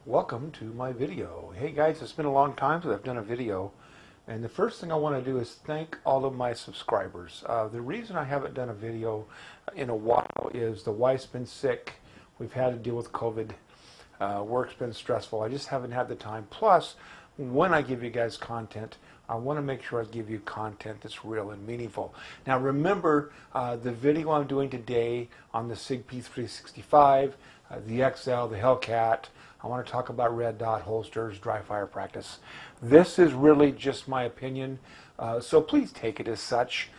Welcome to my video. Hey guys, it's been a long time since I've done a video, and the first thing I want to do is thank all of my subscribers. The reason I haven't done a video in a while is the wife's been sick. We've had to deal with COVID. Work's been stressful. I just haven't had the time. Plus, when I give you guys content, I want to make sure I give you content that's real and meaningful. Now remember, the video I'm doing today on the Sig P365, the XL, the Hellcat, I want to talk about red dot holsters, dry fire practice. This is really just my opinion, so please take it as such.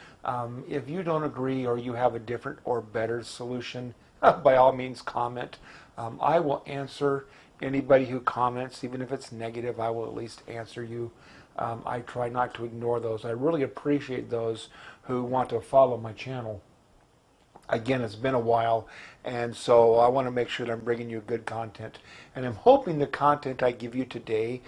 If you don't agree or you have a different or better solution, by all means comment. I will answer anybody who comments, even if it's negative. I will at least answer you. I try not to ignore those. I really appreciate those who want to follow my channel. Again, it's been a while, and so I want to make sure that I'm bringing you good content. And I'm hoping the content I give you today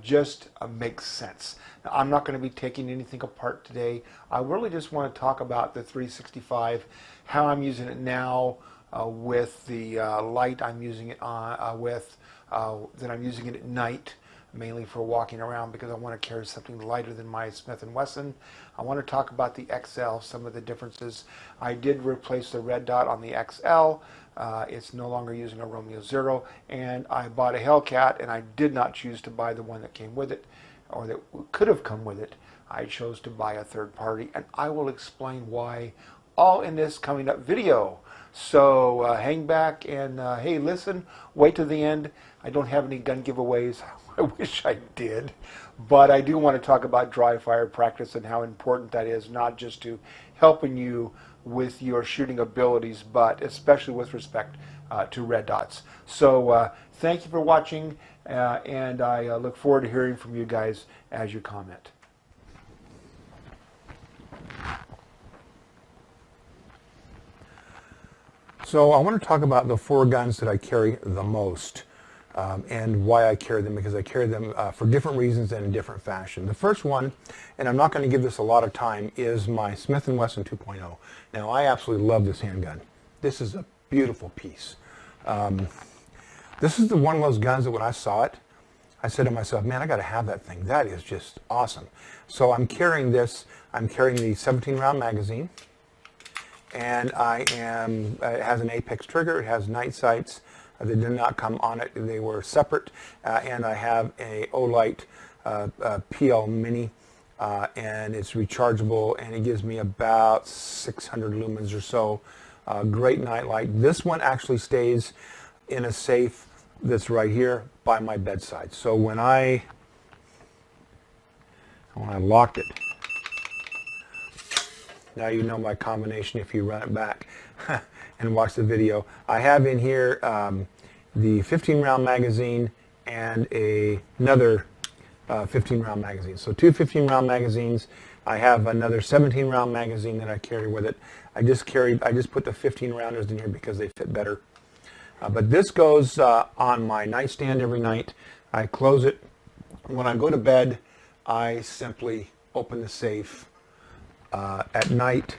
just makes sense. Now, I'm not going to be taking anything apart today. I really just want to talk about the 365, how I'm using it now with the light I'm using it on, that I'm using it at night, mainly for walking around because I want to carry something lighter than my Smith & Wesson. I want to talk about the XL, some of the differences. I did replace the red dot on the XL. It's no longer using a Romeo 0, and I bought a Hellcat, and I did not choose to buy the one that came with it, or that could have come with it. I chose to buy a third party, and I will explain why all in this coming up video. So hang back and hey, listen, wait to the end. I don't have any gun giveaways. I wish I did, but I do want to talk about dry fire practice and how important that is, not just to helping you with your shooting abilities, but especially with respect to red dots. So thank you for watching, and I look forward to hearing from you guys as you comment. So I want to talk about the four guns that I carry the most and why I carry them, because I carry them for different reasons and in different fashion. The first one, and I'm not going to give this a lot of time, is my Smith & Wesson 2.0. Now I absolutely love this handgun. This is a beautiful piece. This is one of those guns that when I saw it, I said to myself, man, I got to have that thing. That is just awesome. So I'm carrying this. I'm carrying the 17-round magazine. And it has an Apex trigger, it has night sights, they did not come on it, they were separate, and I have a Olight PL Mini, and it's rechargeable, and it gives me about 600 lumens or so. Great night light. This one actually stays in a safe that's right here by my bedside. So when I locked it, now you know my combination if you run it back and watch the video. I have in here the 15-round magazine and another 15-round magazine. So two 15-round magazines. I have another 17-round magazine that I carry with it. I just put the 15-rounders in here because they fit better. But this goes on my nightstand every night. I close it. When I go to bed, I simply open the safe at night,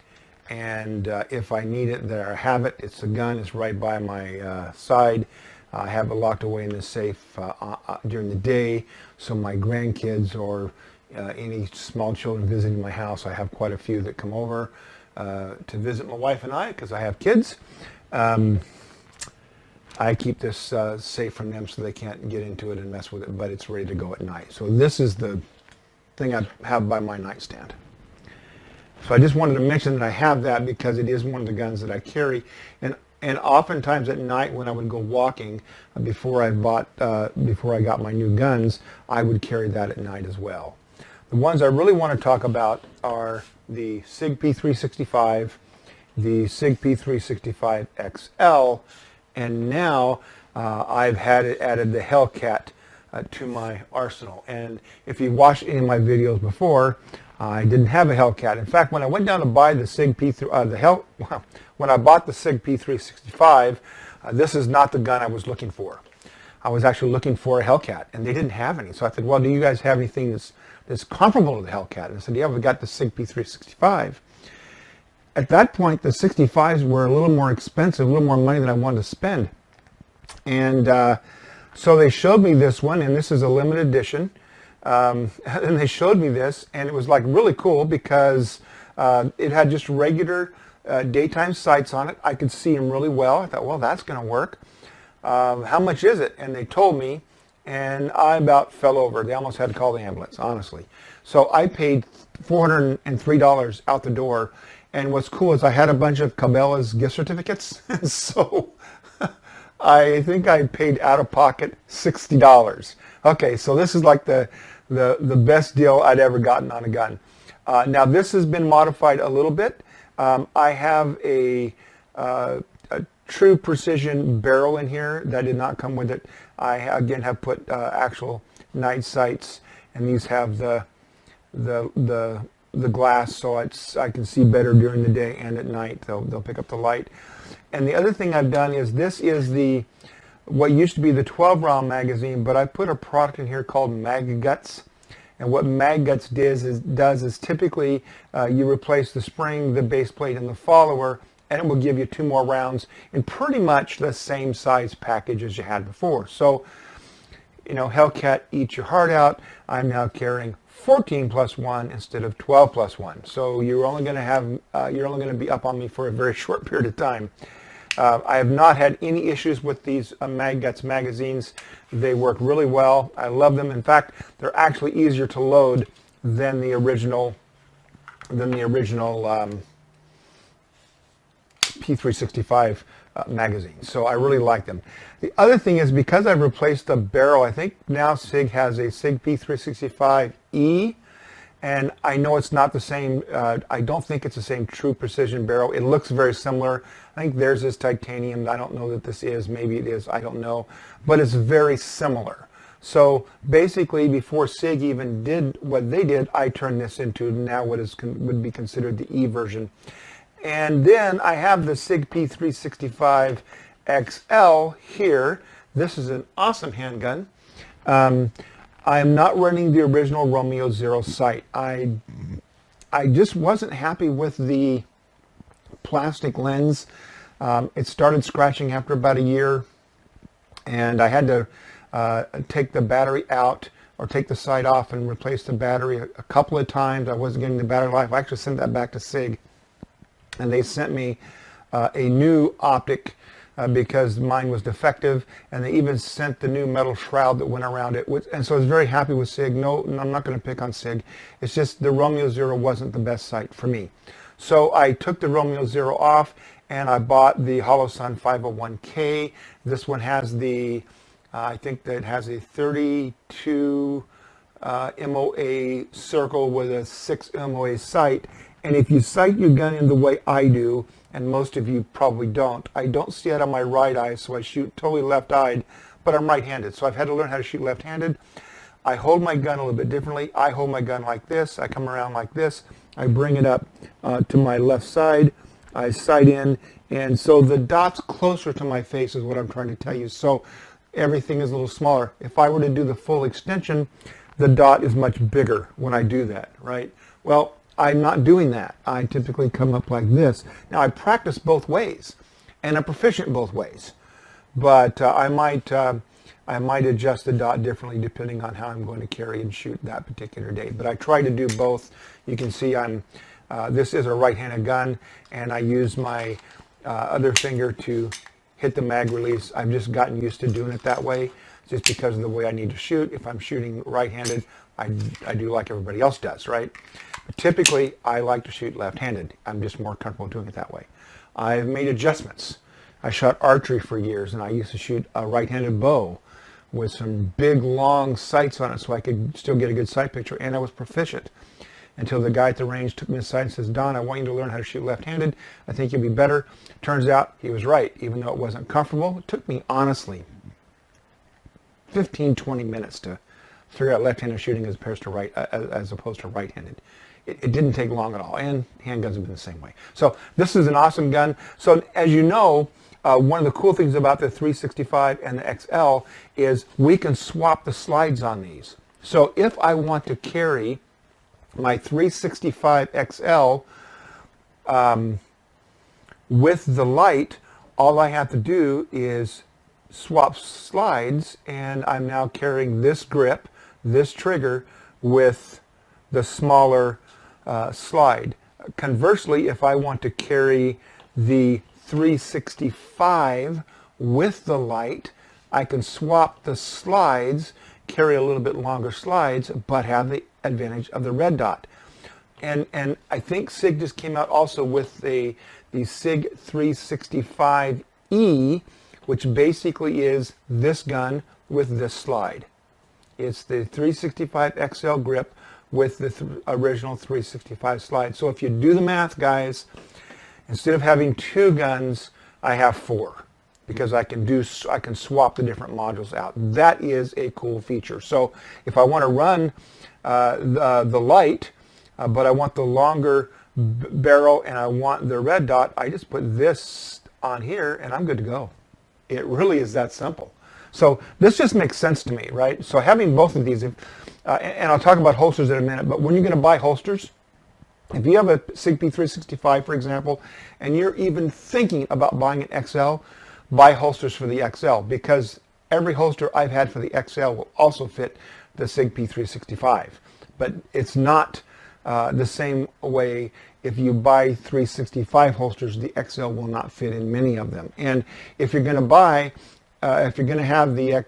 and if I need it, there I have it. It's a gun. It's right by my side. I have it locked away in the safe during the day, so my grandkids or any small children visiting my house, I have quite a few that come over to visit my wife and I, because I have kids. I keep this safe from them so they can't get into it and mess with it, but it's ready to go at night. So this is the thing I have by my nightstand. So I just wanted to mention that I have that because it is one of the guns that I carry, and oftentimes at night when I would go walking before I got my new guns, I would carry that at night as well. The ones I really want to talk about are the Sig P365, the Sig P365 XL, and now I've added the Hellcat to my arsenal. And if you watched any of my videos before, I didn't have a Hellcat. In fact, when I went down to buy the Sig when I bought the Sig P365, this is not the gun I was looking for. I was actually looking for a Hellcat, and they didn't have any. So I said, well, do you guys have anything that's comparable to the Hellcat? And I said, yeah, we got the Sig P365. At that point, the 65s were a little more expensive, a little more money than I wanted to spend. And So they showed me this one, and this is a limited edition. And they showed me this, and it was like really cool because it had just regular daytime sights on it. I could see them really well. I thought, well, that's going to work. How much is it? And they told me, and I about fell over. They almost had to call the ambulance, honestly. So I paid $403 out the door. And what's cool is I had a bunch of Cabela's gift certificates. So I think I paid out of pocket $60. Okay, so this is like the best deal I'd ever gotten on a gun. Now this has been modified a little bit. I have a true precision barrel in here that did not come with it. I again have put actual night sights, and these have the glass, so I can see better during the day and at night. They'll pick up the light. And the other thing I've done is this is what used to be the 12-round magazine, but I put a product in here called Mag Guts. And what Mag Guts does is typically you replace the spring, the base plate, and the follower, and it will give you 2 more rounds in pretty much the same size package as you had before. So, you know, Hellcat, eat your heart out. I'm now carrying 14 plus 1 instead of 12 plus 1. So you're only going to be up on me for a very short period of time. I have not had any issues with these Mag Guts magazines. They work really well. I love them. In fact, they're actually easier to load than the original P365 magazine. So I really like them. The other thing is, because I've replaced the barrel, I think now Sig has a Sig P365E, and I know it's not the same. I don't think it's the same true precision barrel. It looks very similar. I think theirs is titanium. I don't know that this is. Maybe it is. I don't know. But it's very similar. So basically, before Sig even did what they did, I turned this into now what would be considered the E version. And then I have the Sig P365 XL here. This is an awesome handgun. I am not running the original Romeo Zero sight. I just wasn't happy with the plastic lens. It started scratching after about a year, and I had to take the battery out or take the sight off and replace the battery a couple of times. I wasn't getting the battery life. I actually sent that back to Sig, and they sent me a new optic because mine was defective, and they even sent the new metal shroud that went around it. And so I was very happy with Sig. No, I'm not going to pick on Sig. It's just the Romeo Zero wasn't the best sight for me. So I took the Romeo Zero off, and I bought the Holosun 501K. This one has the, I think that it has a 32 MOA circle with a 6 MOA sight. And if you sight your gun in the way I do, and most of you probably don't, I don't see it on my right eye, so I shoot totally left-eyed, but I'm right-handed, so I've had to learn how to shoot left-handed. I hold my gun a little bit differently. I hold my gun like this. I come around like this. I bring it up to my left side. I sight in, and so the dot's closer to my face is what I'm trying to tell you. So everything is a little smaller. If I were to do the full extension, the dot is much bigger when I do that, right? Well, I'm not doing that. I typically come up like this. Now, I practice both ways, and I'm proficient both ways. But I might adjust the dot differently depending on how I'm going to carry and shoot that particular day. But I try to do both. You can see this is a right-handed gun, and I use my other finger to hit the mag release. I've just gotten used to doing it that way, just because of the way I need to shoot. If I'm shooting right-handed, I do like everybody else does, right? Typically, I like to shoot left-handed. I'm just more comfortable doing it that way. I've made adjustments. I shot archery for years, and I used to shoot a right-handed bow with some big, long sights on it so I could still get a good sight picture, and I was proficient. Until the guy at the range took me aside and says, Don, I want you to learn how to shoot left-handed. I think you'll be better. Turns out he was right, even though it wasn't comfortable. It took me, honestly, 15, 20 minutes to figure out left-handed shooting as opposed to right-handed. It didn't take long at all, and handguns have been the same way. So this is an awesome gun. So as you know, one of the cool things about the 365 and the XL is we can swap the slides on these. So if I want to carry my 365 XL with the light, all I have to do is swap slides, and I'm now carrying this grip, this trigger, with the smaller slide. Conversely, if I want to carry the 365 with the light, I can swap the slides, carry a little bit longer slides, but have the advantage of the red dot. And I think Sig just came out also with the Sig 365E, which basically is this gun with this slide. It's the 365 XL grip with the original 365 slide. So if you do the math, guys, instead of having 2 guns, I have 4, because I can swap the different modules out. That is a cool feature. So if I want to run the light, but I want the longer barrel and I want the red dot, I just put this on here and I'm good to go. It really is that simple. So this just makes sense to me, right? So having both of these, and I'll talk about holsters in a minute, but when you're going to buy holsters, if you have a Sig P365, for example, and you're even thinking about buying an XL, buy holsters for the XL, because every holster I've had for the XL will also fit the Sig P365. But it's not the same way. If you buy 365 holsters, the XL will not fit in many of them. And if you're going to buy, if you're going to have the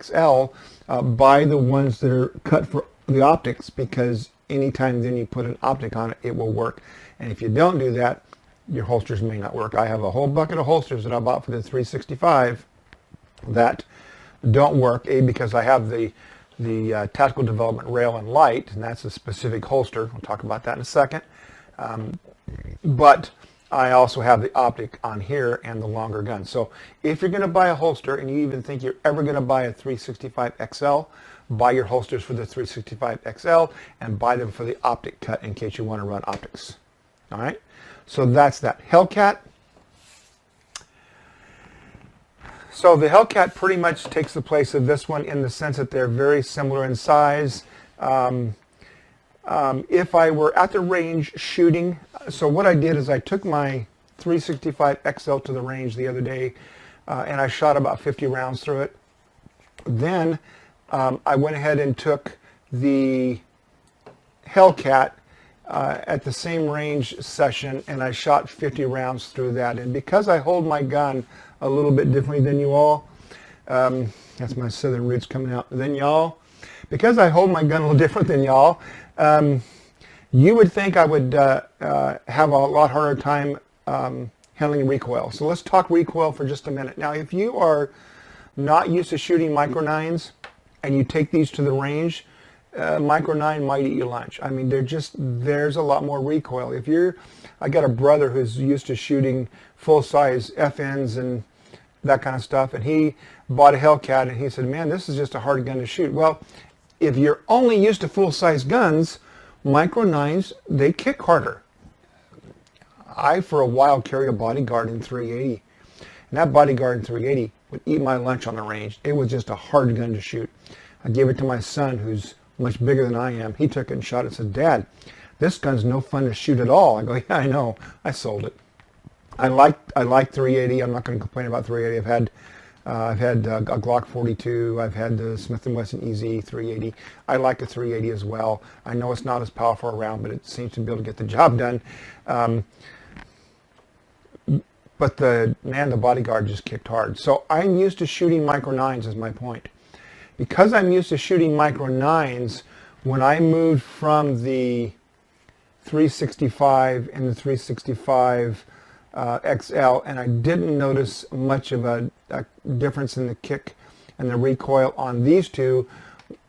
XL, buy the ones that are cut for the optics, because anytime then you put an optic on it, it will work. And if you don't do that, your holsters may not work. I have a whole bucket of holsters that I bought for the 365 that don't work, because I have the tactical development rail and light, and that's a specific holster. We'll talk about that in a second. But I also have the optic on here and the longer gun. So if you're going to buy a holster and you even think you're ever going to buy a 365 XL, buy your holsters for the 365 XL and buy them for the optic cut in case you want to run optics. All right. So that's that. Hellcat. So the Hellcat pretty much takes the place of this one in the sense that they're very similar in size. If I were at the range shooting, so what I did is I took my 365 XL to the range the other day, and I shot about 50 rounds through it. Then I went ahead and took the Hellcat at the same range session, and I shot 50 rounds through that. And because I hold my gun a little bit differently than you all, that's my southern roots coming out, than y'all, because I hold my gun a little different than y'all, you would think I would have a lot harder time handling recoil. So let's talk recoil for just a minute. Now, if you are not used to shooting micro 9s and you take these to the range, micro 9 might eat your lunch. I mean, there's a lot more recoil. I got a brother who's used to shooting full-size FNs and that kind of stuff, and he bought a Hellcat, and he said, man, this is just a hard gun to shoot. Well, if you're only used to full-size guns, micro 9s, they kick harder. I, for a while, carried a bodyguard in 380, and that bodyguard in 380 would eat my lunch on the range. It was just a hard gun to shoot. I gave it to my son, who's much bigger than I am. He took it and shot it and said, Dad, this gun's no fun to shoot at all. I go, yeah, I know. I sold it. I like 380. I'm not going to complain about 380. I've had a Glock 42. I've had the Smith & Wesson EZ 380. I like a 380 as well. I know it's not as powerful a round, but it seems to be able to get the job done. But the bodyguard just kicked hard. So I'm used to shooting micro 9s is my point. Because I'm used to shooting micro 9s, when I moved from the 365 and the 365 XL, and I didn't notice much of a difference in the kick and the recoil on these two,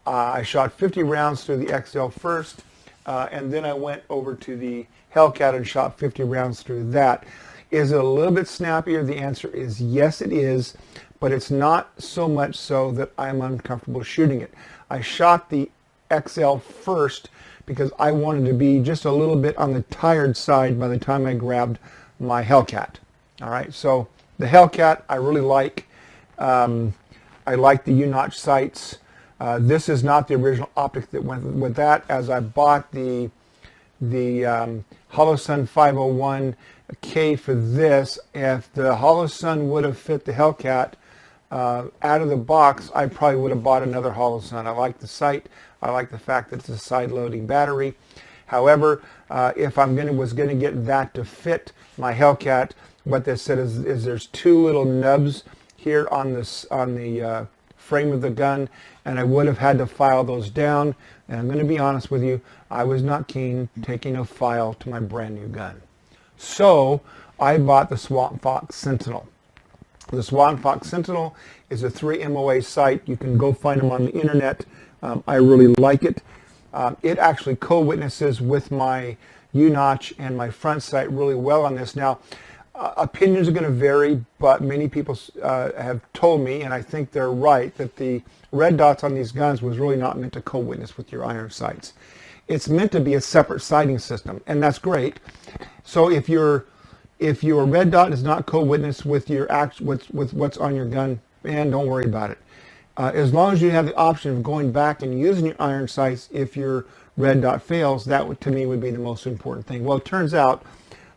I shot 50 rounds through the XL first, and then I went over to the Hellcat and shot 50 rounds through that. Is it a little bit snappier? The answer is yes, it is, but it's not so much so that I'm uncomfortable shooting it. I shot the XL first because I wanted to be just a little bit on the tired side by the time I grabbed my Hellcat. All right, so the Hellcat I really like. I like the U-notch sights. This is not the original optic that went with that, as I bought the Holosun 501K for this. If the Holosun would have fit the Hellcat, out of the box, I probably would have bought another Holosun. I like the sight. I like the fact that it's a side-loading battery. However, if was going to get that to fit my Hellcat, what they said is there's two little nubs here on the frame of the gun, and I would have had to file those down. And I'm going to be honest with you, I was not keen taking a file to my brand new gun. So I bought the Swamp Fox Sentinel. The Swamp Fox Sentinel is a 3 MOA sight. You can go find them on the internet. I really like it. It actually co-witnesses with my U-notch and my front sight really well on this. Now, opinions are going to vary, but many people have told me, and I think they're right, that the red dots on these guns was really not meant to co-witness with your iron sights. It's meant to be a separate sighting system, and that's great. So if your red dot is not co-witness with your with what's on your gun, man, don't worry about it. As long as you have the option of going back and using your iron sights if your red dot fails, that would, to me, would be the most important thing. Well, it turns out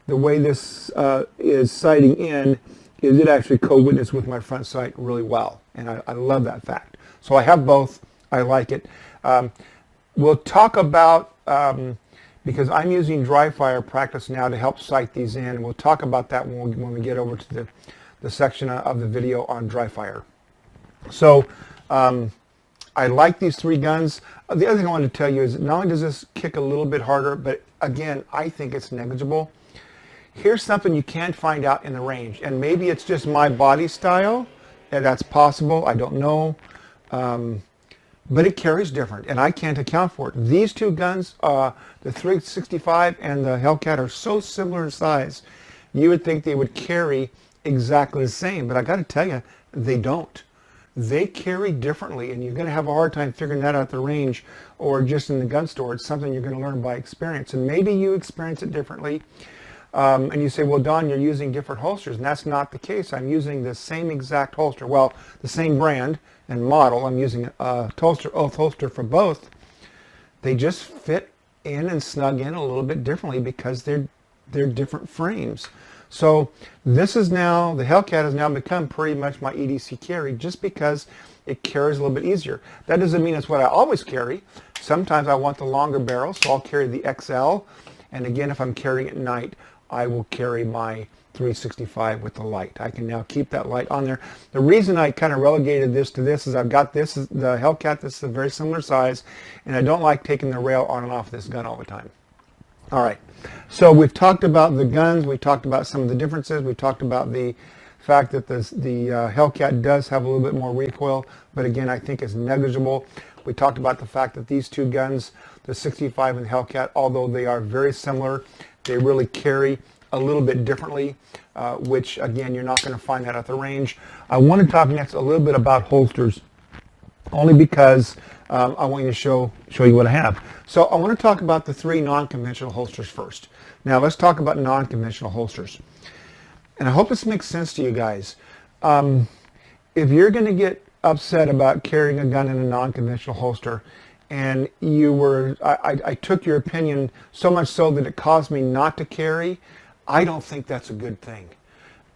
the way this is sighting in is it actually co-witness with my front sight really well, and I love that fact. So I have both. I like it. We'll talk about, because I'm using Dryfire practice now to help sight these in, and we'll talk about that when we get over to the section of the video on Dryfire. So I like these three guns. The other thing I wanted to tell you is not only does this kick a little bit harder, but again, I think it's negligible. Here's something you can't find out in the range, and maybe it's just my body style, and that's possible, I don't know, but it carries different, and I can't account for it. These two guns, the 365 and the Hellcat, are so similar in size, you would think they would carry exactly the same, but I got to tell you, they don't. They carry differently, and you're going to have a hard time figuring that out at the range or just in the gun store. It's something you're going to learn by experience, and maybe you experience it differently. And you say, well, Don, you're using different holsters, and that's not the case. I'm using the same exact holster. Well, the same brand and model. I'm using a Oath holster for both. They just fit in and snug in a little bit differently because they're different frames. So this is now, the Hellcat has now become pretty much my EDC carry just because it carries a little bit easier. That doesn't mean it's what I always carry. Sometimes I want the longer barrel, so I'll carry the XL. And again, if I'm carrying at night, I will carry my 365 with the light. I can now keep that light on there. The reason I kind of relegated this to this is I've got this, the Hellcat, this is a very similar size, and I don't like taking the rail on and off this gun all the time. All right, so we've talked about the guns, we talked about some of the differences, we talked about the fact that the Hellcat does have a little bit more recoil, but again, I think it's negligible. We talked about the fact that these two guns, the 65 and the Hellcat, although they are very similar, they really carry a little bit differently, which again, you're not going to find that at the range. I want to talk next a little bit about holsters, only because I want you to show you what I have. So I want to talk about the three non-conventional holsters first. Now let's talk about non-conventional holsters. And I hope this makes sense to you guys. If you're going to get upset about carrying a gun in a non-conventional holster, and I took your opinion so much so that it caused me not to carry, I don't think that's a good thing.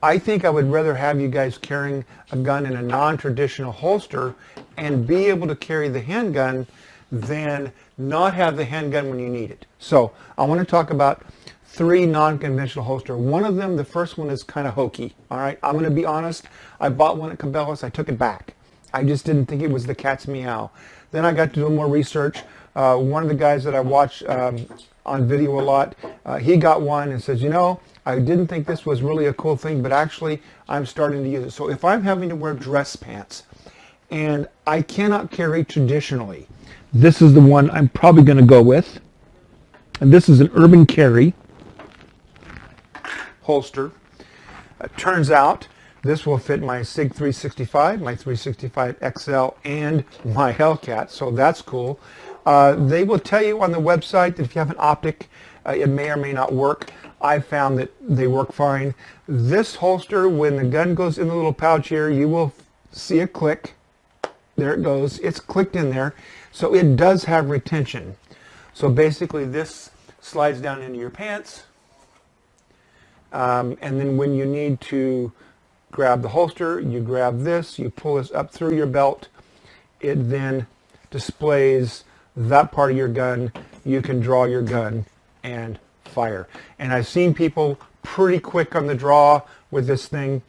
I think I would rather have you guys carrying a gun in a non-traditional holster and be able to carry the handgun than not have the handgun when you need it. So I want to talk about three non-conventional holster. One of them, the first one, is kind of hokey. All right, I'm going to be honest. I bought one at Cabela's. I took it back. I just didn't think it was the cat's meow. Then I got to do more research. One of the guys that I watch on video a lot, he got one and says, you know, I didn't think this was really a cool thing, but actually I'm starting to use it. So if I'm having to wear dress pants and I cannot carry traditionally, this is the one I'm probably going to go with. And this is an Urban Carry holster. Turns out this will fit my Sig 365, my 365 XL, and my Hellcat, so that's cool. They will tell you on the website that if you have an optic, it may or may not work. I found that they work fine. This holster, when the gun goes in the little pouch here, you will see a click. There it goes. It's clicked in there. So it does have retention. So basically this slides down into your pants. And then when you need to grab the holster, you grab this, you pull this up through your belt. It then displays that part of your gun. You can draw your gun and fire. And I've seen people pretty quick on the draw with this thing.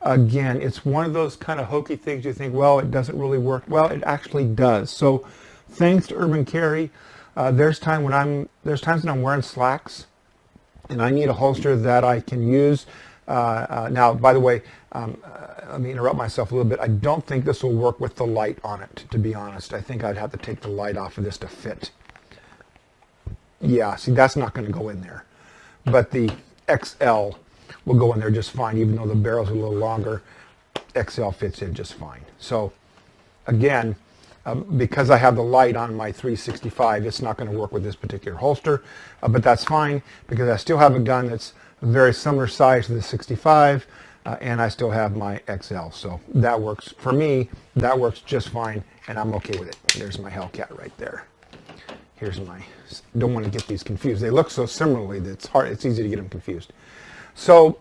Again, it's one of those kind of hokey things you think, well, it doesn't really work. Well, it actually does. So thanks to Urban Carry, there's times when I'm wearing slacks and I need a holster that I can use. Now, by the way, let me interrupt myself a little bit. I don't think this will work with the light on it, to be honest. I think I'd have to take the light off of this to fit. Yeah, see, that's not going to go in there. But the XL will go in there just fine, even though the barrel's a little longer. XL fits in just fine. So, again, because I have the light on my 365, it's not going to work with this particular holster, but that's fine because I still have a gun that's a very similar size to the 65, and I still have my XL. So that works for me. That works just fine, and I'm okay with it. There's my Hellcat right there. Here's my. Don't want to get these confused. They look so similarly that it's hard. It's easy to get them confused. So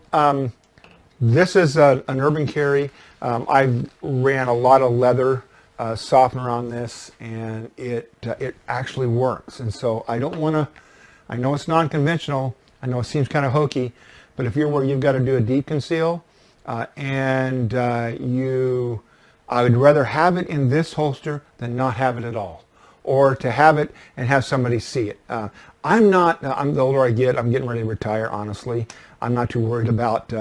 this is an Urban Carry. I've ran a lot of leather softener on this, and it actually works. And so I don't want to. I know it's non-conventional. I know it seems kind of hokey, but if you're where you've got to do a deep conceal, I would rather have it in this holster than not have it at all, or to have it and have somebody see it. I'm the older I get, I'm getting ready to retire, honestly. I'm not too worried about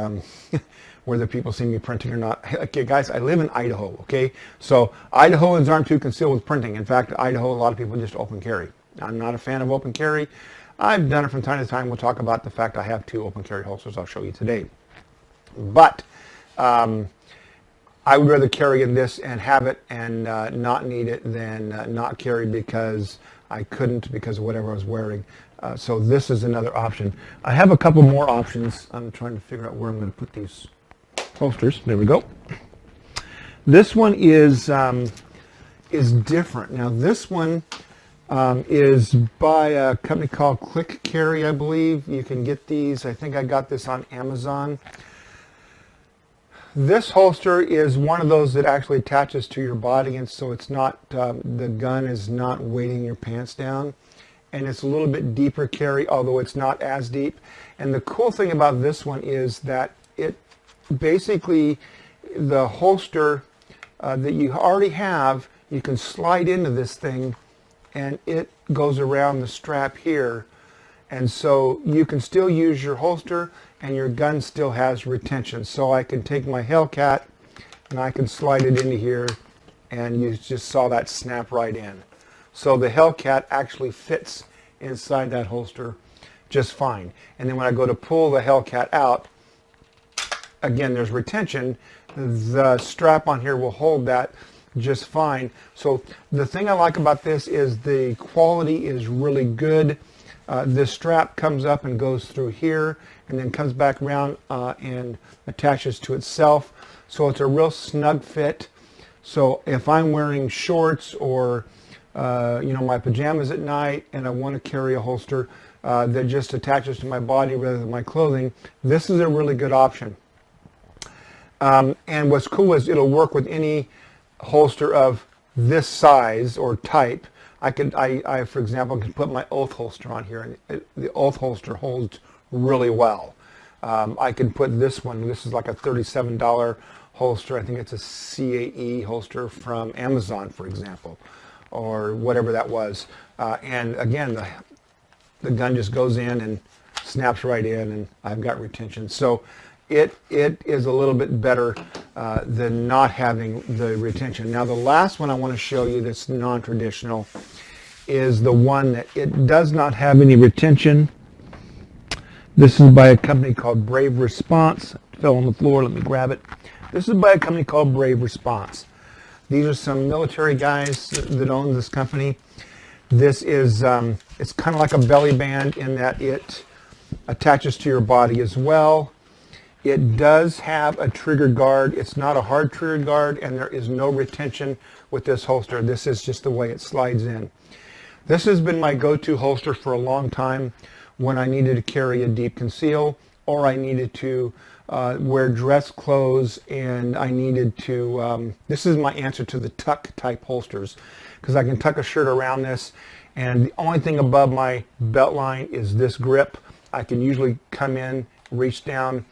whether people see me printing or not. Okay, guys, I live in Idaho, okay? So Idahoans aren't too concealed with printing. In fact, Idaho, a lot of people just open carry. I'm not a fan of open carry. I've done it from time to time. We'll talk about the fact I have 2 open carry holsters I'll show you today. But I would rather carry in this and have it and not need it than not carry because I couldn't because of whatever I was wearing. So this is another option. I have a couple more options. I'm trying to figure out where I'm going to put these holsters. There we go. This one is different. Now this one is by a company called Click Carry, I believe. You can get these. I think I got this on Amazon. This holster is one of those that actually attaches to your body, and so it's not, the gun is not weighting your pants down. And it's a little bit deeper carry, although it's not as deep. And the cool thing about this one is that it basically, the holster that you already have, you can slide into this thing and it goes around the strap here. And so you can still use your holster and your gun still has retention. So I can take my Hellcat and I can slide it into here, and you just saw that snap right in. So the Hellcat actually fits inside that holster just fine. And then when I go to pull the Hellcat out, again, there's retention. The strap on here will hold that just fine. So the thing I like about this is the quality is really good. This strap comes up and goes through here and then comes back around and attaches to itself. So it's a real snug fit. So if I'm wearing shorts or my pajamas at night and I want to carry a holster that just attaches to my body rather than my clothing, this is a really good option. And what's cool is it'll work with any holster of this size or type. I for example, can put my Oath holster on here, and the Oath holster holds really well. I can put this one. This is like a $37 holster. I think it's a CAE holster from Amazon, for example, or whatever that was. And again, the gun just goes in and snaps right in, and I've got retention. So it is a little bit better than not having the retention. Now the last one I want to show you that's non-traditional is the one that it does not have any retention. This is by a company called Brave Response. It fell on the floor, let me grab it. This is by a company called Brave Response. These are some military guys that own this company. This is, it's kind of like a belly band in that it attaches to your body as well. It does have a trigger guard. It's not a hard trigger guard, and there is no retention with this holster. This is just the way it slides in. This has been my go-to holster for a long time when I needed to carry a deep conceal, or I needed to wear dress clothes, and I needed to, this is my answer to the tuck type holsters, because I can tuck a shirt around this, and the only thing above my belt line is this grip. I can usually come in, reach down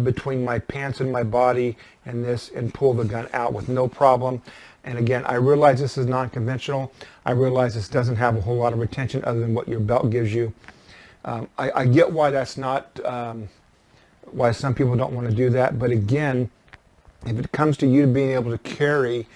between my pants and my body and this, and pull the gun out with no problem. And again, I realize this is non-conventional. I realize this doesn't have a whole lot of retention other than what your belt gives you. I get why that's not, why some people don't want to do that. But again, if it comes to you being able to carry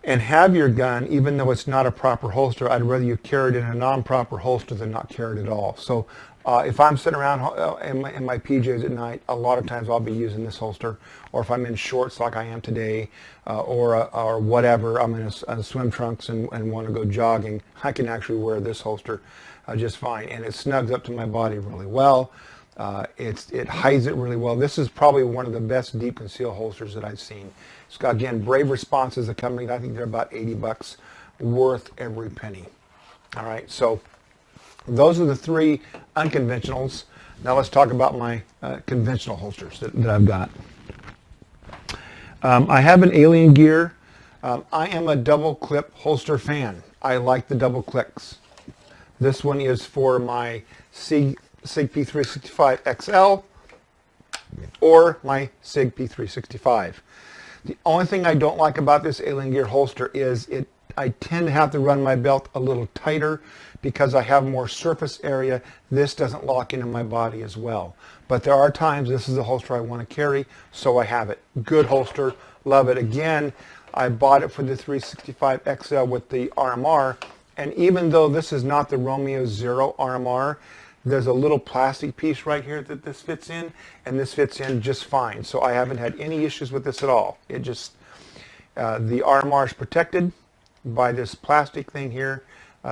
and have your gun, even though it's not a proper holster, I'd rather you carry it in a non-proper holster than not carry it at all. So if I'm sitting around in my PJs at night, a lot of times I'll be using this holster. Or if I'm in shorts like I am today, or whatever, I'm in a swim trunks and want to go jogging, I can actually wear this holster just fine. And it snugs up to my body really well. It hides it really well. This is probably one of the best deep conceal holsters that I've seen. It's got, again, Brave Response is the company. I think they're about 80 bucks, worth every penny. All right, so those are the three unconventionals. Now let's talk about my conventional holsters that I've got. I have an Alien Gear. I am a double clip holster fan. I like the double clicks. This one is for my Sig P365 XL or my Sig P365. The only thing I don't like about this Alien Gear holster is I tend to have to run my belt a little tighter because I have more surface area. This doesn't lock into my body as well. But there are times this is a holster I want to carry, so I have it. Good holster, love it. Again, I bought it for the 365 XL with the RMR, and even though this is not the Romeo Zero RMR, there's a little plastic piece right here that this fits in, and this fits in just fine. So I haven't had any issues with this at all. It just, the RMR is protected by this plastic thing here,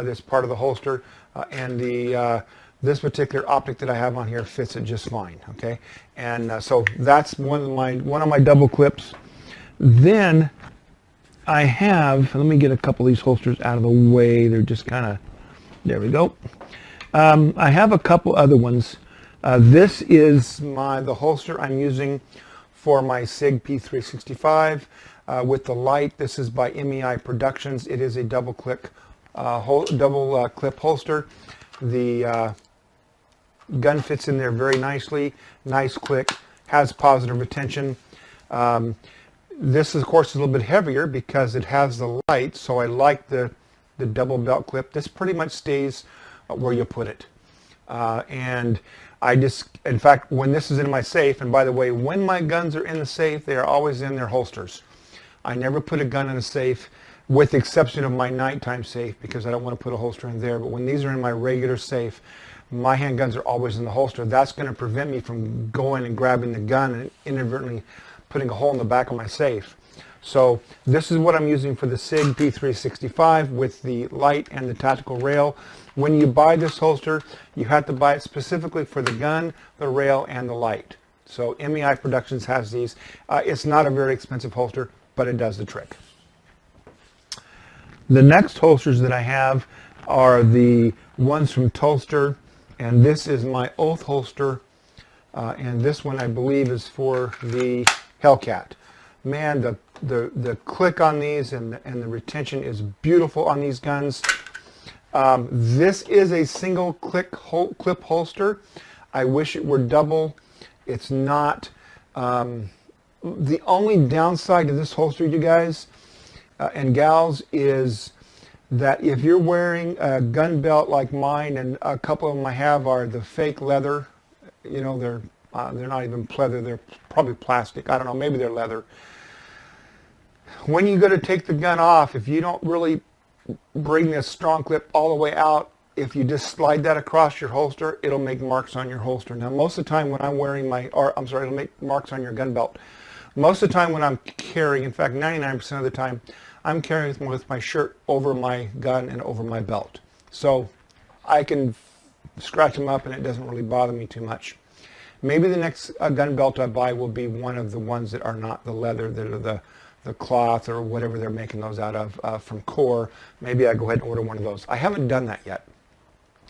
this part of the holster, and this particular optic that I have on here fits it just fine. Okay, and so that's one of my double clips. Then I have, let me get a couple of these holsters out of the way. They're just kind of, there we go. I have a couple other ones. This is the holster I'm using for my Sig P365 with the light. This is by MEI Productions. It is a double clip holster. The gun fits in there very nicely. Nice click. Has positive retention. This, of course, is a little bit heavier because it has the light, so I like the double belt clip. This pretty much stays where you put it. And I just, in fact, when this is in my safe, and by the way, when my guns are in the safe, they are always in their holsters. I never put a gun in a safe, with the exception of my nighttime safe, because I don't want to put a holster in there. But when these are in my regular safe, my handguns are always in the holster. That's going to prevent me from going and grabbing the gun and inadvertently putting a hole in the back of my safe. So this is what I'm using for the Sig P365 with the light and the tactical rail. When you buy this holster, you have to buy it specifically for the gun, the rail, and the light. So MEI Productions has these. It's not a very expensive holster, but it does the trick. The next holsters that I have are the ones from Tolster, and this is my Oath holster, and this one I believe is for the Hellcat. Man, the click on these and the retention is beautiful on these guns. This is a single clip holster. I wish it were double. It's not. The only downside to this holster, you guys and gals, is that if you're wearing a gun belt like mine, and a couple of them I have are the fake leather, you know, they're not even leather, they're probably plastic. I don't know, maybe they're leather. When you go to take the gun off, if you don't really bring this strong clip all the way out, if you just slide that across your holster, it'll make marks on your holster. Now, most of the time when I'm wearing it'll make marks on your gun belt. Most of the time when I'm carrying, in fact, 99% of the time, I'm carrying with my shirt over my gun and over my belt. So I can scratch them up and it doesn't really bother me too much. Maybe the next gun belt I buy will be one of the ones that are not the leather, that are the cloth or whatever they're making those out of from Core. Maybe I go ahead and order one of those. I haven't done that yet,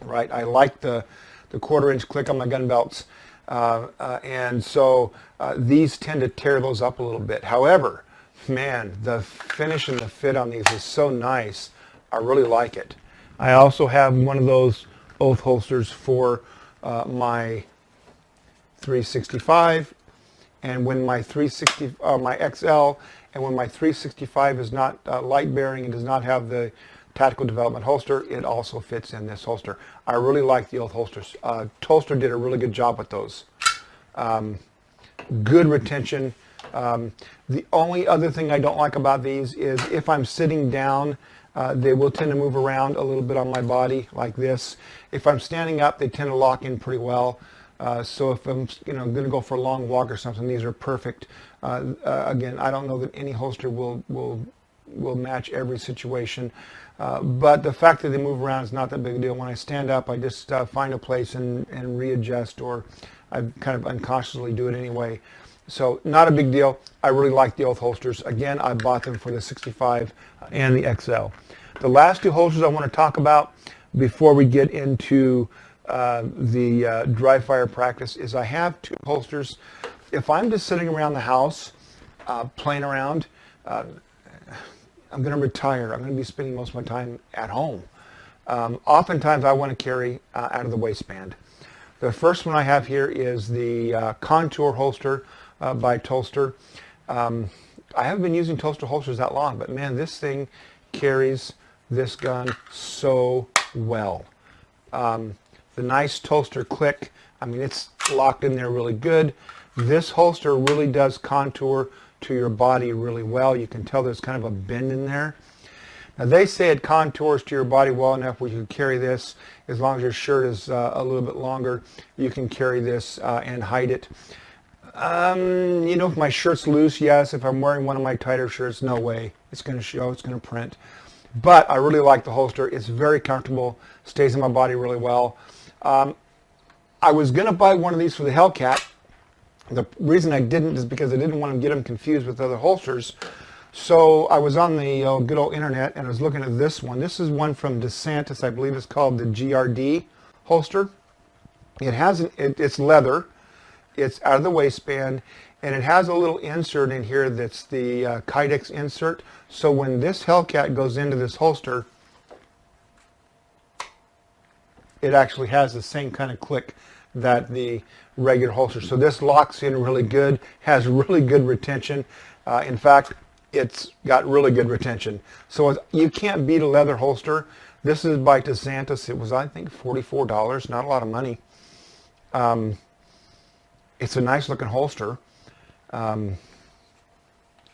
right? I like the 1/4 inch click on my gun belts. And so these tend to tear those up a little bit. However, man, the finish and the fit on these is so nice. I really like it. I also have one of those oath holsters for my 365, and when my my XL, and when my 365 is not light bearing and does not have the tactical development holster, it also fits in this holster. I really like the oath holsters. Tolster did a really good job with those. Good retention. The only other thing I don't like about these is if I'm sitting down, they will tend to move around a little bit on my body like this. If I'm standing up, they tend to lock in pretty well. So if I'm going to go for a long walk or something, these are perfect. Again, I don't know that any holster will match every situation. But the fact that they move around is not that big a deal. When I stand up, I just find a place and readjust, or I kind of unconsciously do it anyway. So not a big deal. I really like the oath holsters. Again, I bought them for the 65 and the XL. The last two holsters I want to talk about before we get into the Dryfire practice is I have two holsters. If I'm just sitting around the house playing around, I'm going to retire. I'm going to be spending most of my time at home. Oftentimes I want to carry out of the waistband. The first one I have here is the Contour holster by Tolster. I haven't been using Tolster holsters that long, but man, this thing carries this gun so well. The nice Tolster click, I mean, it's locked in there really good. This holster really does contour to your body really well. You can tell there's kind of a bend in there. Now they say it contours to your body well enough where you can carry this as long as your shirt is a little bit longer. You can carry this and hide it. You know, if my shirt's loose, yes. If I'm wearing one of my tighter shirts, no way. It's going to show, it's going to print. But I really like the holster. It's very comfortable, stays in my body really well. I was going to buy one of these for the Hellcat. The reason I didn't is because I didn't want to get them confused with other holsters. So I was on the good old internet and I was looking at this one. This is one from DeSantis. I believe it's called the GRD holster. It has it's leather. It's out of the waistband, and it has a little insert in here that's the Kydex insert. So when this Hellcat goes into this holster, it actually has the same kind of click that the regular holster. So this locks in really good, has really good retention. In fact, it's got really good retention. So you can't beat a leather holster. This is by DeSantis. It was, I think, $44, not a lot of money. It's a nice looking holster.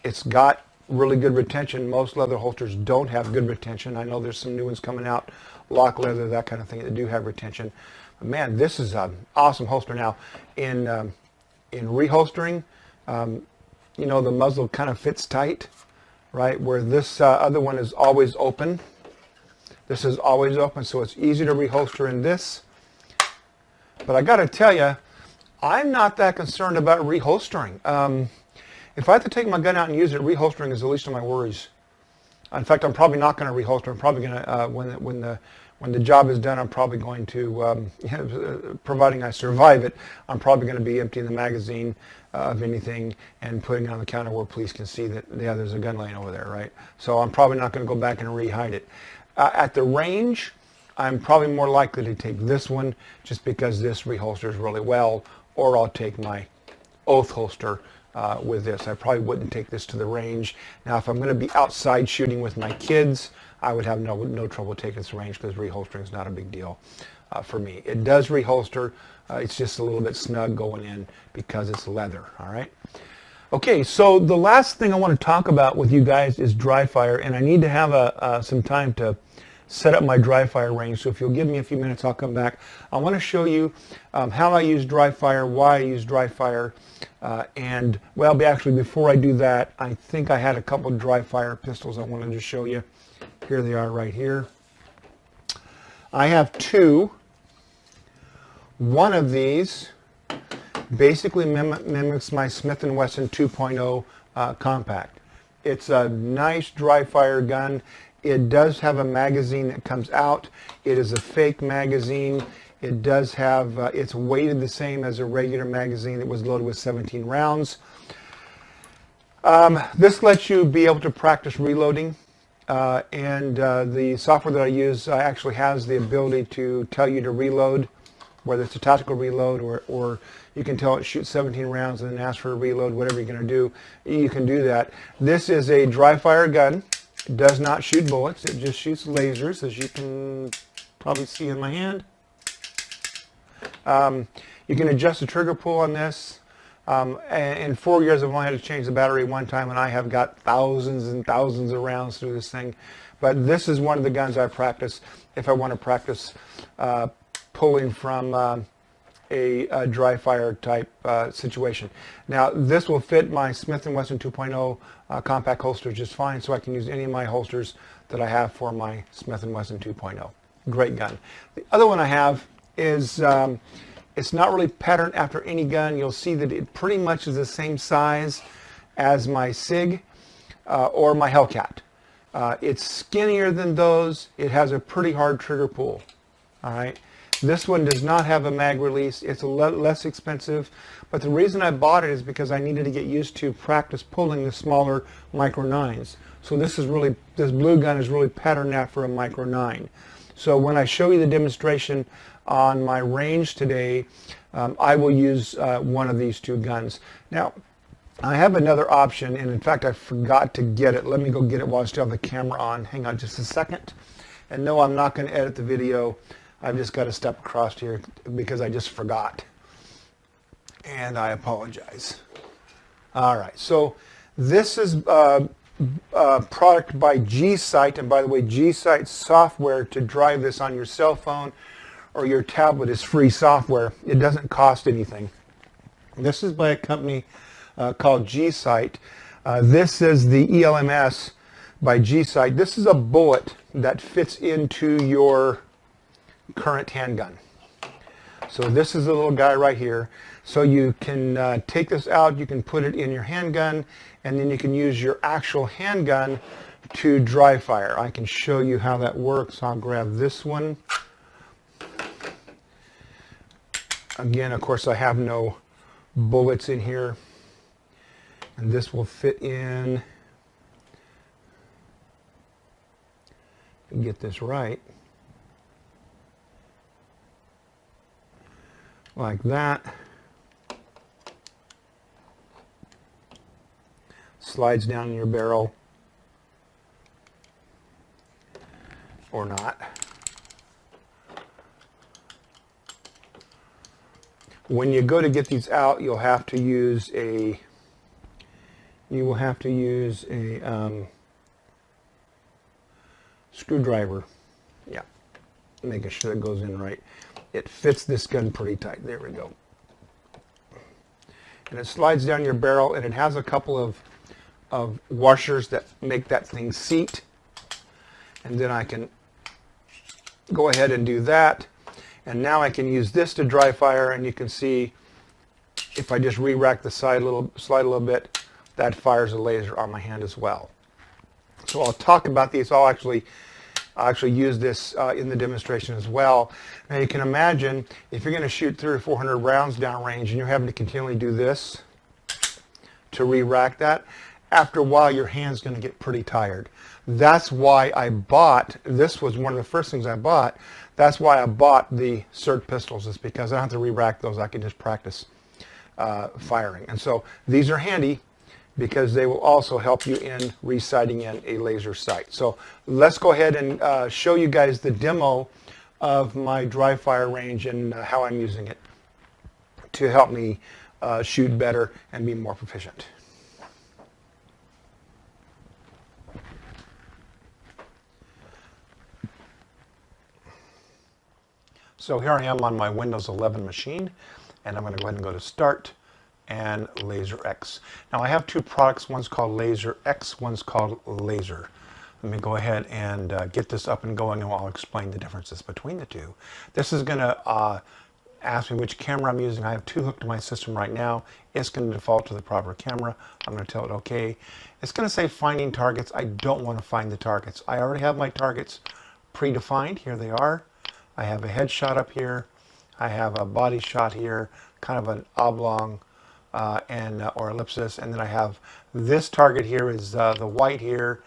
It's got really good retention. Most leather holsters don't have good retention. I know there's some new ones coming out, lock leather, that kind of thing, that do have retention. But man, this is an awesome holster. Now, in reholstering, you know, the muzzle kind of fits tight, right? Where this other one is always open. This is always open, so it's easy to reholster in this. But I got to tell you, I'm not that concerned about reholstering. If I have to take my gun out and use it, reholstering is the least of my worries. In fact, I'm probably not going to reholster. I'm probably going to, when the job is done, I'm probably going to, providing I survive it, I'm probably going to be emptying the magazine of anything and putting it on the counter where police can see that, yeah, there's a gun laying over there, right? So I'm probably not going to go back and rehide it. At the range, I'm probably more likely to take this one just because this reholsters really well, or I'll take my oath holster with this. I probably wouldn't take this to the range. Now, if I'm going to be outside shooting with my kids, I would have no trouble taking this to range because reholstering is not a big deal for me. It does reholster. It's just a little bit snug going in because it's leather, all right? Okay, so the last thing I want to talk about with you guys is Dryfire, and I need to have some time to set up my Dryfire range. So if you'll give me a few minutes, I'll come back. I want to show you how I use Dryfire, why I use Dryfire, and, well, actually, before I do that, I think I had a couple of Dryfire pistols I wanted to show you. Here they are right here. I have two. One of these basically mimics my Smith & Wesson 2.0 compact. It's a nice Dryfire gun. It does have a magazine that comes out. It is a fake magazine. It does have, it's weighted the same as a regular magazine that was loaded with 17 rounds. This lets you be able to practice reloading, and the software that I use actually has the ability to tell you to reload, whether it's a tactical reload or you can tell it shoot 17 rounds and then ask for a reload, whatever you're going to do, you can do that. This is a Dryfire gun. It does not shoot bullets, it just shoots lasers, as you can probably see in my hand. You can adjust the trigger pull on this. In 4 years I've only had to change the battery one time, and I have got thousands and thousands of rounds through this thing. But this is one of the guns I practice if I want to practice pulling from a dry fire type situation. Now this will fit my Smith & Wesson 2.0 compact holster just fine, so I can use any of my holsters that I have for my Smith & Wesson 2.0. Great gun. The other one I have is it's not really patterned after any gun. You'll see that it pretty much is the same size as my Sig or my Hellcat. It's skinnier than those. It has a pretty hard trigger pull. All right. This one does not have a mag release. It's a less expensive, but the reason I bought it is because I needed to get used to practice pulling the smaller micro 9s. So this blue gun is really patterned after a micro 9. So when I show you the demonstration on my range today, I will use one of these two guns. Now, I have another option, and in fact I forgot to get it. Let me go get it while I still have the camera on. Hang on just a second. And no, I'm not going to edit the video. I've just got to step across here because I just forgot. And I apologize. All right, so this is a product by G-Sight, and by the way, G-Sight software to drive this on your cell phone or your tablet is free software. It doesn't cost anything. This is by a company called G-Sight. This is the ELMS by G-Sight. This is a bullet that fits into your current handgun. So this is a little guy right here. So you can take this out, you can put it in your handgun, and then you can use your actual handgun to dry fire. I can show you how that works. I'll grab this one. Again, of course, I have no bullets in here, and this will fit in. Get this right. Like that. Slides down in your barrel, or not. When you go to get these out, you'll have to use a screwdriver. Yeah, making sure it goes in right. It fits this gun pretty tight. There we go. And it slides down your barrel, and it has a couple of washers that make that thing seat. And then I can go ahead and do that. And now I can use this to dry fire, and you can see if I just re-rack the slide a little bit, that fires a laser on my hand as well. So I'll talk about these. I'll actually use this in the demonstration as well. Now you can imagine if you're going to shoot 300 or 400 rounds downrange and you're having to continually do this to re-rack that, after a while your hand's going to get pretty tired. That's why I bought, this was one of the first things I bought, that's why I bought the SIRT pistols, is because I don't have to re-rack those. I can just practice firing. And so these are handy because they will also help you in resighting in a laser sight. So let's go ahead and show you guys the demo of my dry fire range and how I'm using it to help me shoot better and be more proficient. So here I am on my Windows 11 machine, and I'm going to go ahead and go to Start and Laser X. Now I have two products. One's called Laser X, one's called Laser. Let me go ahead and get this up and going, and I'll explain the differences between the two. This is going to ask me which camera I'm using. I have two hooked to my system right now. It's going to default to the proper camera. I'm going to tell it OK. It's going to say finding targets. I don't want to find the targets. I already have my targets predefined. Here they are. I have a headshot up here. I have a body shot here, kind of an oblong or ellipsis, and then I have this target here is the white here,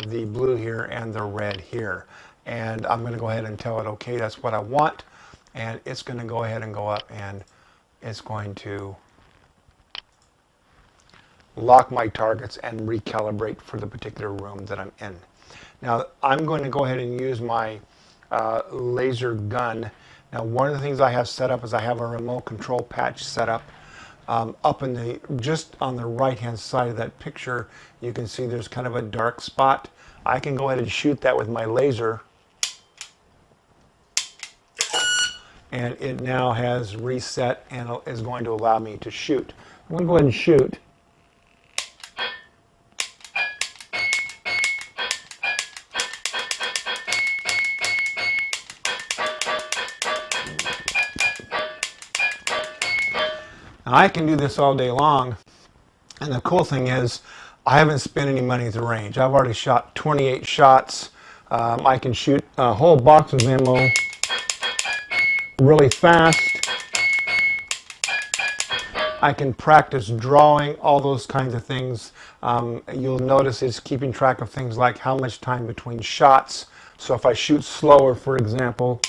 the blue here, and the red here. And I'm going to go ahead and tell it, okay, that's what I want, and it's going to go ahead and go up, and it's going to lock my targets and recalibrate for the particular room that I'm in. Now I'm going to go ahead and use my laser gun. Now one of the things I have set up is I have a remote control patch set up. Up in the, just on the right hand side of that picture, you can see there's kind of a dark spot. I can go ahead and shoot that with my laser, and it now has reset and is going to allow me to shoot. I'm going to go ahead and shoot. Now, I can do this all day long, and the cool thing is I haven't spent any money at the range. I've already shot 28 shots. I can shoot a whole box of ammo really fast. I can practice drawing, all those kinds of things. You'll notice it's keeping track of things like how much time between shots. So if I shoot slower, for example,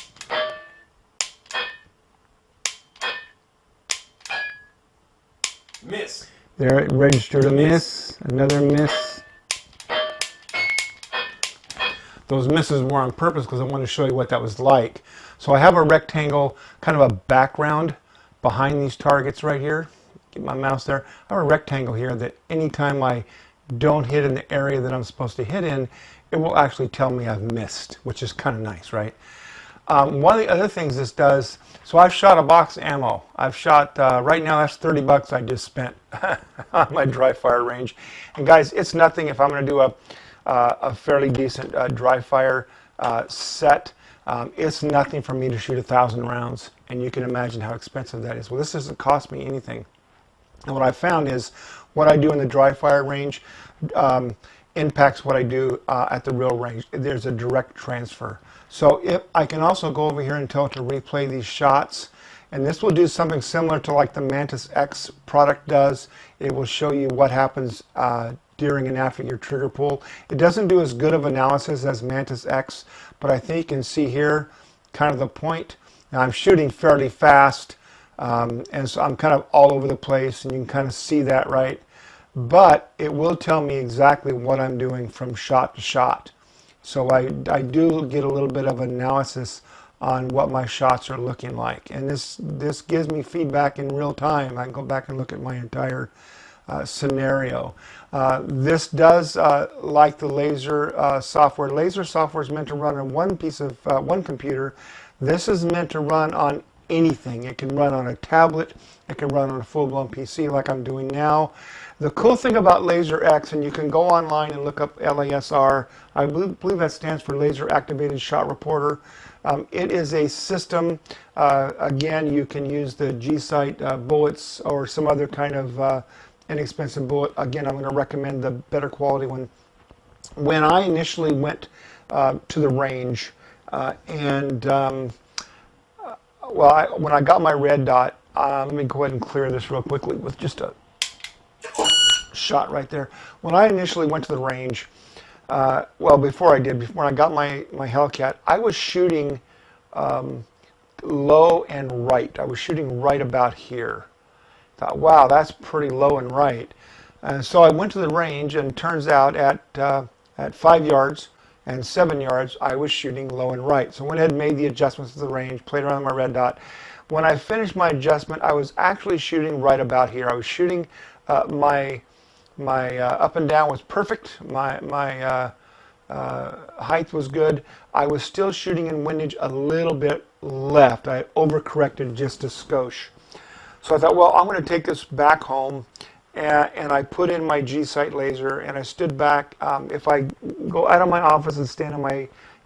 Miss. there it registered a miss, another miss. Those misses were on purpose because I wanted to show you what that was like. So I have a rectangle, kind of a background behind these targets right here. Get my mouse there. I have a rectangle here that anytime I don't hit in the area that I'm supposed to hit in, it will actually tell me I've missed, which is kind of nice, right? One of the other things this does, so I've shot a box of ammo. I've shot, right now that's 30 bucks I just spent on my Dryfire range. And guys, it's nothing if I'm going to do a fairly decent Dryfire set. It's nothing for me to shoot 1,000 rounds, and you can imagine how expensive that is. Well, this doesn't cost me anything. And what I found is what I do in the Dryfire range impacts what I do at the real range. There's a direct transfer. So if I can also go over here and tell it to replay these shots, and this will do something similar to like the Mantis X product does. It will show you what happens during and after your trigger pull. It doesn't do as good of analysis as Mantis X, but I think you can see here kind of the point. Now I'm shooting fairly fast, and so I'm kind of all over the place, and you can kind of see that, right? But it will tell me exactly what I'm doing from shot to shot. So I do get a little bit of analysis on what my shots are looking like. And this gives me feedback in real time. I can go back and look at my entire scenario. This does, like the laser software. Laser software is meant to run on one computer. This is meant to run on anything. It can run on a tablet. It can run on a full-blown PC like I'm doing now. The cool thing about Laser X, and you can go online and look up LASR, I believe that stands for Laser Activated Shot Reporter. It is a system, again, you can use the G-Sight bullets or some other kind of inexpensive bullet. Again, I'm going to recommend the better quality one. When I initially went to the range, when I got my red dot, let me go ahead and clear this real quickly with just a shot right there. When I initially went to the range, before I got my Hellcat, I was shooting low and right. I was shooting right about here. Thought, wow, that's pretty low and right. So I went to the range, and turns out at 5 yards and 7 yards, I was shooting low and right. So I went ahead and made the adjustments to the range, played around with my red dot. When I finished my adjustment, I was actually shooting right about here. I was shooting my up and down was perfect. My height was good. I was still shooting in windage a little bit left. I overcorrected just a skosh. So I thought, well, I'm going to take this back home, and I put in my G-Sight laser, and I stood back. If I go out of my office and stand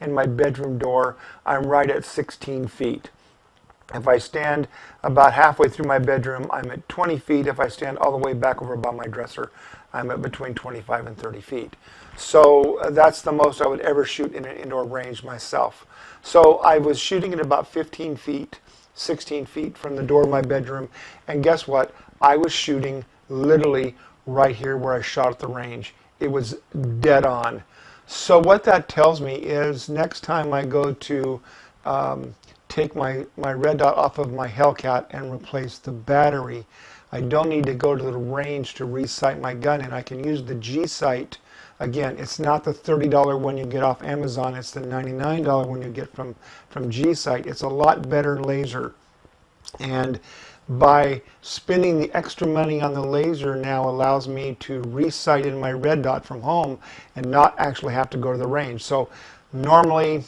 in my bedroom door, I'm right at 16 feet. If I stand about halfway through my bedroom, I'm at 20 feet. If I stand all the way back over by my dresser, I'm at between 25 and 30 feet. So that's the most I would ever shoot in an indoor range myself. So I was shooting at about 15 feet, 16 feet from the door of my bedroom. And guess what? I was shooting literally right here where I shot at the range. It was dead on. So what that tells me is next time I go to take my red dot off of my Hellcat and replace the battery, I don't need to go to the range to re-sight my gun, and I can use the G-Sight. Again, it's not the $30 one you get off Amazon, it's the $99 one you get from G-Sight. It's a lot better laser. And by spending the extra money on the laser now allows me to re-sight in my red dot from home and not actually have to go to the range. So normally,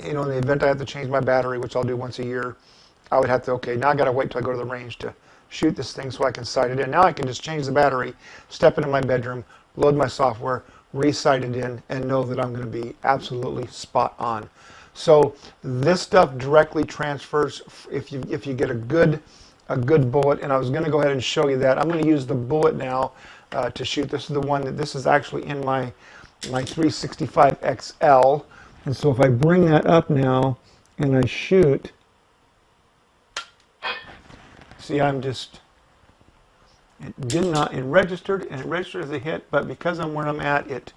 you know, in the event I have to change my battery, which I'll do once a year, I would have to, okay, now I got to wait till I go to the range to shoot this thing so I can sight it in. Now I can just change the battery, step into my bedroom, load my software, re-sight it in, and know that I'm going to be absolutely spot on. So this stuff directly transfers if you get a good bullet, and I was going to go ahead and show you that. I'm going to use the bullet now to shoot. This is the one that this is actually in my 365 XL. And so if I bring that up now and I shoot, see, it registered as a hit, but because I'm where I'm at, it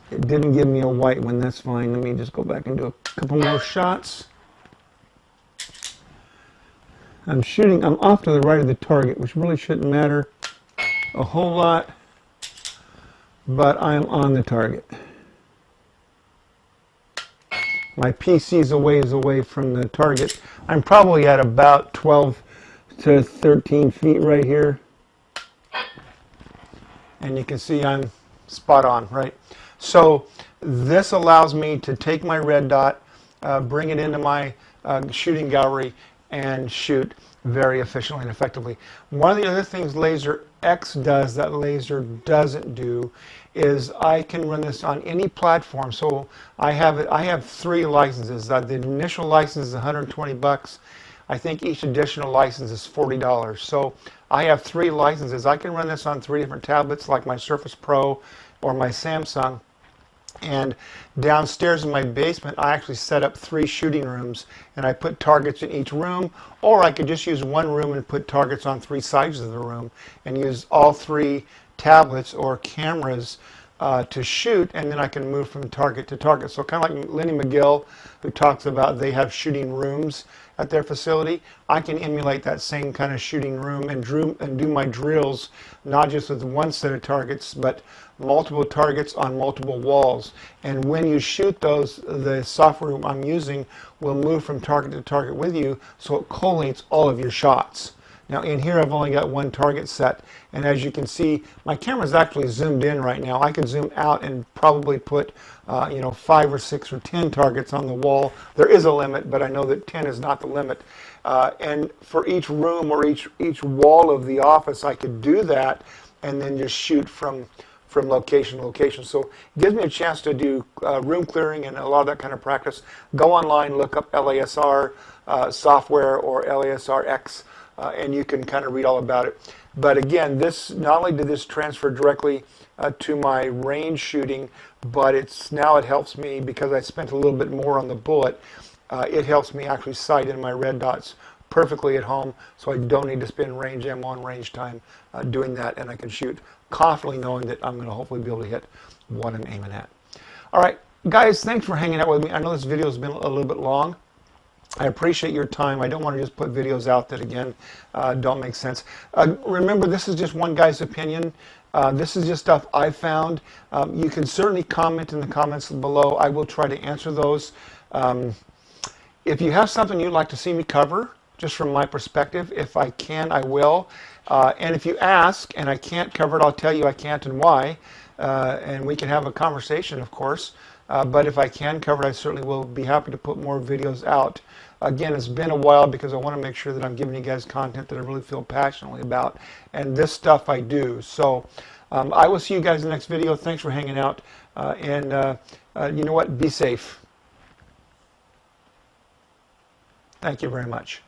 didn't give me a white one. That's fine. Let me just go back and do a couple more shots. I'm off to the right of the target, which really shouldn't matter a whole lot, but I'm on the target. My PC's a ways away from the target. I'm probably at about 12 to 13 feet right here. And you can see I'm spot on, right? So this allows me to take my red dot, bring it into my shooting gallery, and shoot very efficiently and effectively. One of the other things Laser X does that Laser doesn't do is I can run this on any platform. So I have 3 licenses. The initial license is 120 bucks. I think each additional license is $40. So I have 3 licenses. I can run this on 3 different tablets like my Surface Pro or my Samsung. And downstairs in my basement, I actually set up 3 shooting rooms, and I put targets in each room, or I could just use one room and put targets on 3 sides of the room and use all 3 tablets or cameras to shoot, and then I can move from target to target. So kind of like Lenny McGill, who talks about they have shooting rooms at their facility, I can emulate that same kind of shooting room and do my drills, not just with one set of targets, but multiple targets on multiple walls. And when you shoot those, the software I'm using will move from target to target with you, so it collates all of your shots. Now in here I've only got 1 target set, and as you can see, my camera's actually zoomed in right now. I could zoom out and probably put 5 or 6 or 10 targets on the wall. There is a limit, but I know that 10 is not the limit. And for each room or each wall of the office, I could do that and then just shoot from location to location. So it gives me a chance to do room clearing and a lot of that kind of practice. Go online, look up LASR software or LASR-X, and you can kind of read all about it. But again, this not only did this transfer directly to my range shooting, but now it helps me because I spent a little bit more on the bullet. It helps me actually sight in my red dots perfectly at home, so I don't need to spend range ammo and range time doing that, and I can shoot confidently knowing that I'm going to hopefully be able to hit what I'm aiming at. All right, guys, thanks for hanging out with me. I know this video has been a little bit long. I appreciate your time. I don't want to just put videos out that, again, don't make sense. Remember, this is just one guy's opinion. This is just stuff I found. You can certainly comment in the comments below. I will try to answer those. If you have something you'd like to see me cover, just from my perspective, if I can, I will. And if you ask and I can't cover it, I'll tell you I can't and why. And we can have a conversation, of course. But if I can cover it, I certainly will be happy to put more videos out. Again, it's been a while because I want to make sure that I'm giving you guys content that I really feel passionately about. And this stuff I do. So I will see you guys in the next video. Thanks for hanging out. And you know what? Be safe. Thank you very much.